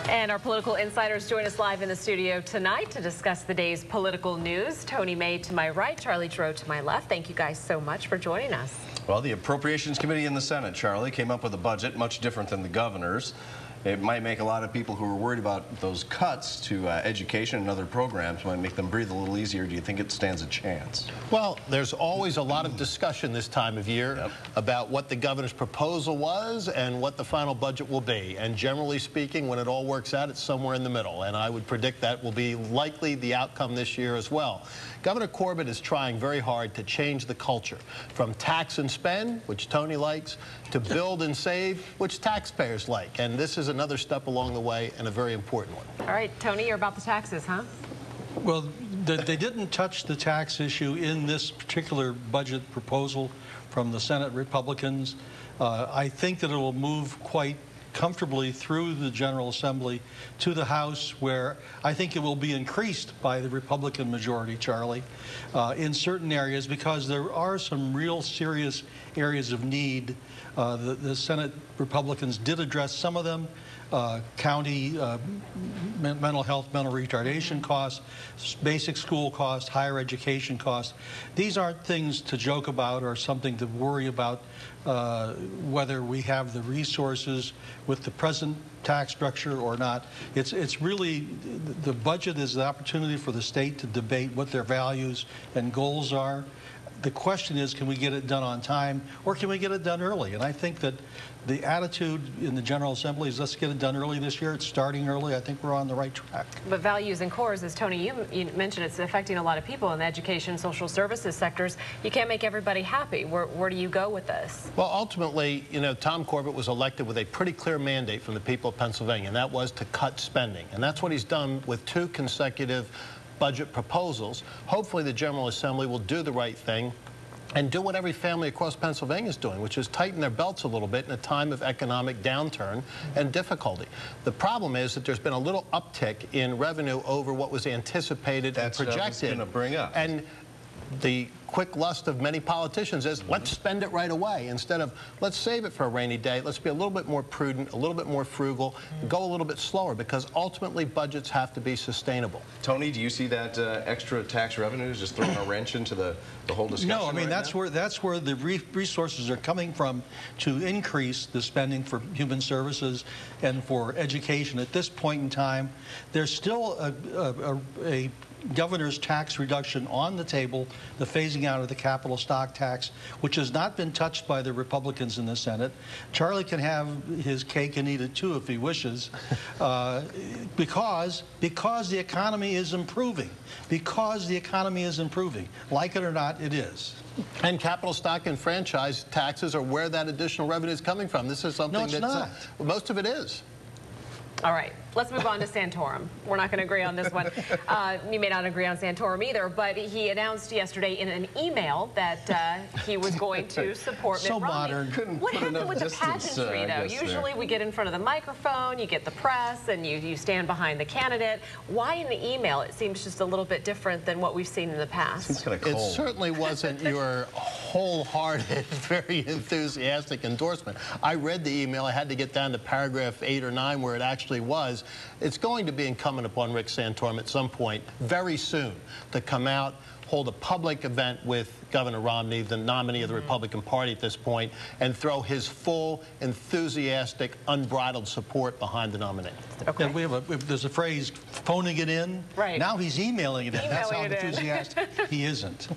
And our political insiders join us live in the studio tonight to discuss the day's political news. Tony May to my right, Charlie Giroux to my left. Thank you guys so much for joining us. Well, the Appropriations Committee in the Senate, Charlie, came up with a budget much different than the governor's. It might make a lot of people who are worried about those cuts to education and other programs, might make them breathe a little easier. Do you think it stands a chance? Well, there's always a lot of discussion this time of year about what the governor's proposal was and what the final budget will be. And generally speaking, when it all works out, it's somewhere in the middle. And I would predict that will be likely the outcome this year as well. Governor Corbett is trying very hard to change the culture from tax and spend, which Tony likes, to build and save, which taxpayers like. And this is another step along the way and a very important one. All right, Tony, you're about the taxes, huh? Well, they didn't touch the tax issue in this particular budget proposal from the Senate Republicans. I think that it will move quite comfortably through the General Assembly to the House, where I think it will be increased by the Republican majority, Charlie, in certain areas, because there are some real serious areas of need. The Senate Republicans did address some of them. County mental health, mental retardation costs, basic school costs, higher education costs. These aren't things to joke about or something to worry about whether we have the resources with the present tax structure or not. It's really, the budget is the opportunity for the state to debate what their values and goals are. The question is, can we get it done on time, or can we get it done early? And I think that the attitude in the General Assembly is, let's get it done early this year. It's starting early. I think we're on the right track. But values and cores, as Tony, you mentioned, it's affecting a lot of people in the education, social services sectors. You can't make everybody happy. Where do you go with this? Well, ultimately, you know, Tom Corbett was elected with a pretty clear mandate from the people of Pennsylvania, and that was to cut spending. And that's what he's done with 2 consecutive budget proposals. Hopefully the General Assembly will do the right thing and do what every family across Pennsylvania is doing, which is tighten their belts a little bit in a time of economic downturn and difficulty. The problem is that there's been a little uptick in revenue over what was anticipated and projected. That's what I was going to bring up. And the quick lust of many politicians is, let's spend it right away, instead of let's save it for a rainy day. Let's be a little bit more prudent, a little bit more frugal, go a little bit slower, because ultimately budgets have to be sustainable. Tony, do you see that extra tax revenues just throwing a wrench into the whole discussion? No, I mean, that's where the resources are coming from to increase the spending for human services and for education. At this point in time, there's still a governor's tax reduction on the table, the phasing out of the capital stock tax, which has not been touched by the Republicans in the Senate. Charlie can have his cake and eat it too if he wishes, because the economy is improving. Because the economy is improving. Like it or not, it is. And capital stock and franchise taxes are where that additional revenue is coming from. This is something that's not. Most of it is. All right, let's move on to Santorum. We're not going to agree on this one. You may not agree on Santorum either, but he announced yesterday in an email that he was going to support Mitt Romney. Modern. What happened with the pageantry, though? Usually we get in front of the microphone, you get the press, and you stand behind the candidate. Why in the email? It seems just a little bit different than what we've seen in the past. Seems kind of cold. It certainly wasn't your wholehearted, very enthusiastic endorsement. I read the email. I had to get down to paragraph 8 or 9 where it actually was. It's going to be incumbent upon Rick Santorum at some point, very soon, to come out, hold a public event with Governor Romney, the nominee of the Republican Party at this point, and throw his full, enthusiastic, unbridled support behind the nominee. Okay. Yeah, there's a phrase, phoning it in. Right. Now he's emailing it in. That's how enthusiastic he isn't.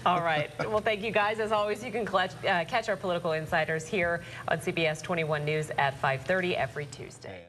All right. Well, thank you, guys. As always, you can catch our political insiders here on CBS 21 News at 5:30 every Tuesday.